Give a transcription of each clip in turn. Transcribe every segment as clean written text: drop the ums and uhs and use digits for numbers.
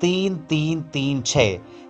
3336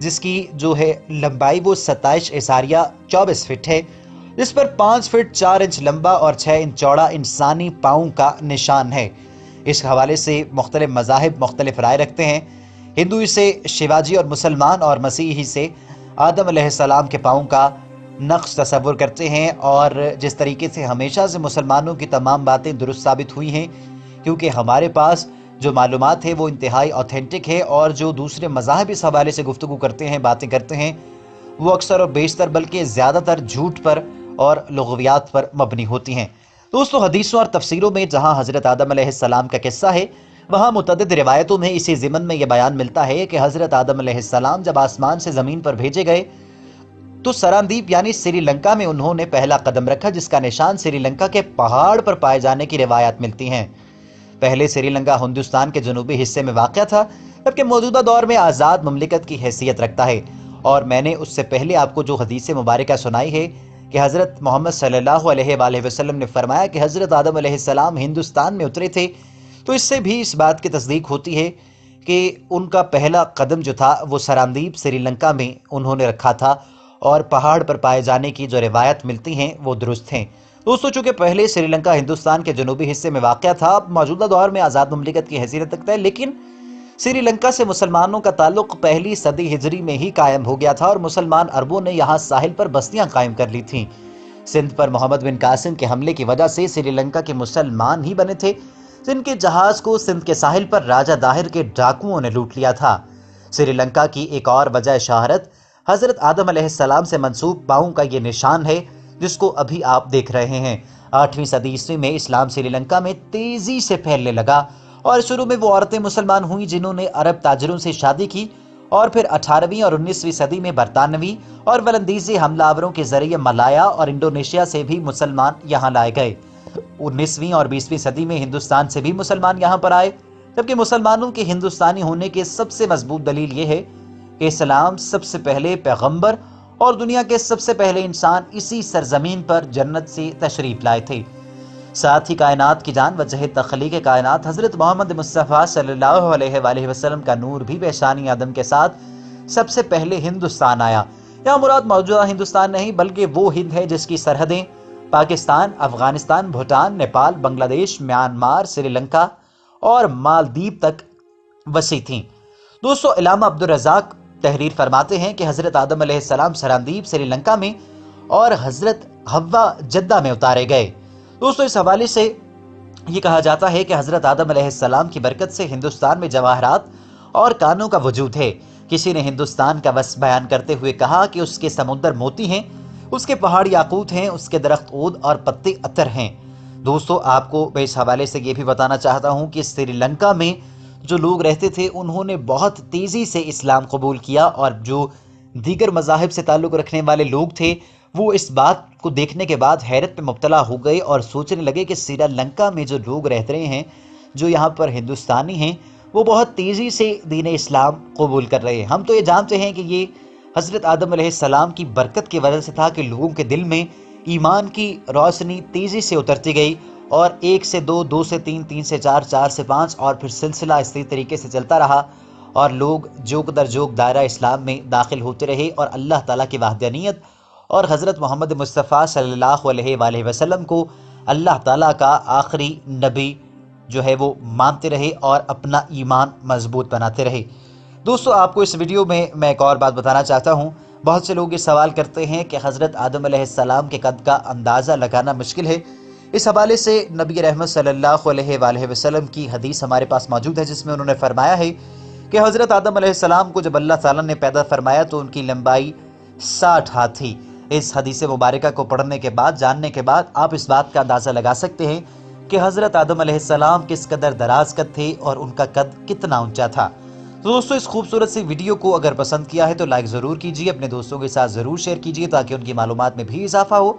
جس کی جو ہے لمبائی وہ 27.24 فٹ ہے، جس پر 5 فٹ 4 انچ لمبا اور 6 انچ چوڑا انسانی پاؤں کا نشان ہے۔ اس حوالے سے مختلف مذاہب مختلف رائے رکھتے ہیں۔ ہندو اسے شیواجی اور مسلمان اور مسیحی سے آدم علیہ السلام کے پاؤں کا نقش تصور کرتے ہیں، اور جس طریقے سے ہمیشہ سے مسلمانوں کی تمام باتیں درست ثابت ہوئی ہیں، کیونکہ ہمارے پاس جو معلومات ہے وہ انتہائی اوتھینٹک ہے، اور جو دوسرے مذاہب اس حوالے سے گفتگو کرتے ہیں، باتیں کرتے ہیں، وہ اکثر اور بیشتر بلکہ زیادہ تر جھوٹ پر اور لغویات پر مبنی ہوتی ہیں۔ دوستو، حدیثوں اور تفسیروں میں جہاں حضرت آدم علیہ السلام کا قصہ ہے، وہاں متعدد روایتوں میں اسی ضمن میں یہ بیان ملتا ہے کہ حضرت آدم علیہ السلام جب آسمان سے زمین پر بھیجے گئے تو سراندیپ یعنی سری لنکا میں انہوں نے پہلا قدم رکھا، جس کا نشان سری لنکا کے پہاڑ پر پائے جانے کی روایات ملتی ہیں۔ پہلے سری لنکا ہندوستان کے جنوبی حصے میں واقع تھا، جبکہ موجودہ دور میں آزاد مملکت کی حیثیت رکھتا ہے، اور میں نے اس سے پہلے آپ کو جو حدیث مبارکہ سنائی ہے کہ حضرت محمد صلی اللہ علیہ وآلہ وسلم نے فرمایا کہ حضرت آدم علیہ السلام ہندوستان میں اترے تھے، تو اس سے بھی اس بات کی تصدیق ہوتی ہے کہ ان کا پہلا قدم جو تھا وہ سراندیپ سری لنکا میں انہوں نے رکھا تھا، اور پہاڑ پر پائے جانے کی جو روایت ملتی ہیں وہ درست ہیں۔ دوستو، چونکہ پہلے سری لنکا ہندوستان کے جنوبی حصے میں واقع تھا، اب موجودہ دور میں آزاد مملکت کی حیثیت رکھتا ہے، لیکن سری لنکا سے مسلمانوں کا تعلق پہلی صدی ہجری میں ہی قائم ہو گیا تھا، اور مسلمان عربوں نے یہاں ساحل پر بستیاں قائم کر لی تھیں۔ سندھ پر محمد بن قاسم کے حملے کی وجہ سے سری لنکا کے مسلمان ہی بنے تھے، جن کے جہاز کو سندھ کے ساحل پر راجہ داہر کے ڈاکوؤں نے لوٹ لیا تھا۔ سری لنکا کی ایک اور وجہ شہرت حضرت آدم علیہ السلام سے منسوب پاؤں کا یہ نشان ہے، جس کو ابھی آپ دیکھ رہے ہیں۔ 8ویں صدی عیسوی میں اسلام سری لنکا میں تیزی سے پھیلنے لگا، اور شروع میں وہ عورتیں مسلمان ہوئیں جنہوں نے عرب تاجروں سے شادی کی، اور پھر 18ویں اور 19ویں صدی میں برطانوی اور ولندیزی حملہ آوروں کے ذریعے ملایا اور انڈونیشیا سے بھی مسلمان یہاں لائے گئے۔ 19ویں اور 20ویں صدی میں ہندوستان سے بھی مسلمان یہاں پر آئے، جبکہ مسلمانوں کے ہندوستانی ہونے کے سب سے مضبوط دلیل یہ ہے کہ اسلام سب سے پہلے پیغمبر اور دنیا کے سب سے پہلے انسان اسی سرزمین پر جنت سے تشریف لائے تھے۔ ساتھ ہی کائنات کی جان وجہ تخلیق کائنات حضرت محمد مصطفیٰ صلی اللہ علیہ وآلہ وسلم کا نور بھی پیشانی آدم کے ساتھ سب سے پہلے ہندوستان آیا۔ یہاں مراد موجودہ ہندوستان نہیں، بلکہ وہ ہند ہے جس کی سرحدیں پاکستان، افغانستان، بھوٹان، نیپال، بنگلہ دیش، میانمار، سری لنکا اور مالدیپ تک وسیع تھیں۔ دوستو، علامہ عبدالرزاق تحریر فرماتے ہیں کہ حضرت آدم علیہ السلام سراندیپ سری لنکا میں اور حضرت حوا جدہ میں اتارے گئے۔ دوستو، اس حوالے سے یہ کہا جاتا ہے کہ حضرت آدم علیہ السلام کی برکت سے ہندوستان میں جواہرات اور کانوں کا وجود ہے۔ کسی نے ہندوستان کا وصف بیان کرتے ہوئے کہا کہ اس کے سمندر موتی ہیں، اس کے پہاڑ یاقوت ہیں، اس کے درخت عود اور پتے عطر ہیں۔ دوستو، آپ کو میں اس حوالے سے یہ بھی بتانا چاہتا ہوں کہ سری لنکا میں جو لوگ رہتے تھے انہوں نے بہت تیزی سے اسلام قبول کیا، اور جو دیگر مذاہب سے تعلق رکھنے والے لوگ تھے وہ اس بات کو دیکھنے کے بعد حیرت میں مبتلا ہو گئے اور سوچنے لگے کہ سری لنکا میں جو لوگ رہ رہے ہیں، جو یہاں پر ہندوستانی ہیں، وہ بہت تیزی سے دین اسلام قبول کر رہے ہیں۔ ہم تو یہ جانتے ہیں کہ یہ حضرت آدم علیہ السلام کی برکت کی وجہ سے تھا کہ لوگوں کے دل میں ایمان کی روشنی تیزی سے اترتی گئی، اور 1 سے 2، 2 سے 3، 3 سے 4، 4 سے 5 اور پھر سلسلہ اسی طریقے سے چلتا رہا، اور لوگ جوک در جوک دائرہ اسلام میں داخل ہوتے رہے، اور اللہ تعالیٰ کی وحدانیت اور حضرت محمد مصطفیٰ صلی اللہ علیہ وآلہ وسلم کو اللہ تعالیٰ کا آخری نبی جو ہے وہ مانتے رہے اور اپنا ایمان مضبوط بناتے رہے۔ دوستو، آپ کو اس ویڈیو میں ایک اور بات بتانا چاہتا ہوں۔ بہت سے لوگ یہ سوال کرتے ہیں کہ حضرت آدم علیہ السلام کے قد کا اندازہ لگانا مشکل ہے۔ اس حوالے سے نبی رحمت صلی اللہ علیہ وآلہ وسلم کی حدیث ہمارے پاس موجود ہے، جس میں انہوں نے فرمایا ہے کہ حضرت آدم علیہ السلام کو جب اللہ تعالیٰ نے پیدا فرمایا تو ان کی لمبائی 60 ہاتھ تھی۔ اس حدیث مبارکہ کو پڑھنے کے بعد، جاننے کے بعد آپ اس بات کا اندازہ لگا سکتے ہیں کہ حضرت آدم علیہ السلام کس قدر دراز قد تھے اور ان کا قد کتنا اونچا تھا۔ دوستو، اس خوبصورت سی ویڈیو کو اگر پسند کیا ہے تو لائک ضرور کیجئے، اپنے دوستوں کے ساتھ ضرور شیئر کیجئے تاکہ ان کی معلومات میں بھی اضافہ ہو۔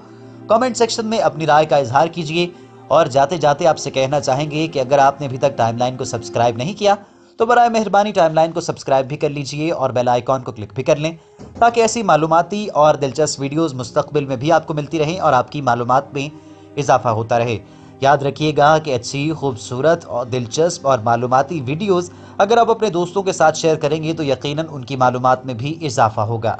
کامنٹ سیکشن میں اپنی رائے کا اظہار کیجئے، اور جاتے جاتے آپ سے کہنا چاہیں گے کہ اگر آپ نے ابھی تک ٹائم لائن کو سبسکرائب نہیں کیا تو برائے مہربانی ٹائم لائن کو سبسکرائب بھی کر لیجئے اور بیل آئیکن کو کلک بھی کر لیں، تاکہ ایسی معلوماتی اور دلچسپ ویڈیوز مستقبل میں بھی آپ کو ملتی رہیں اور آپ کی معلومات میں اضافہ ہوتا رہے۔ یاد رکھیے گا کہ اچھی، خوبصورت اور دلچسپ اور معلوماتی ویڈیوز اگر آپ اپنے دوستوں کے ساتھ شیئر کریں گے تو یقیناً ان کی معلومات میں بھی اضافہ ہوگا۔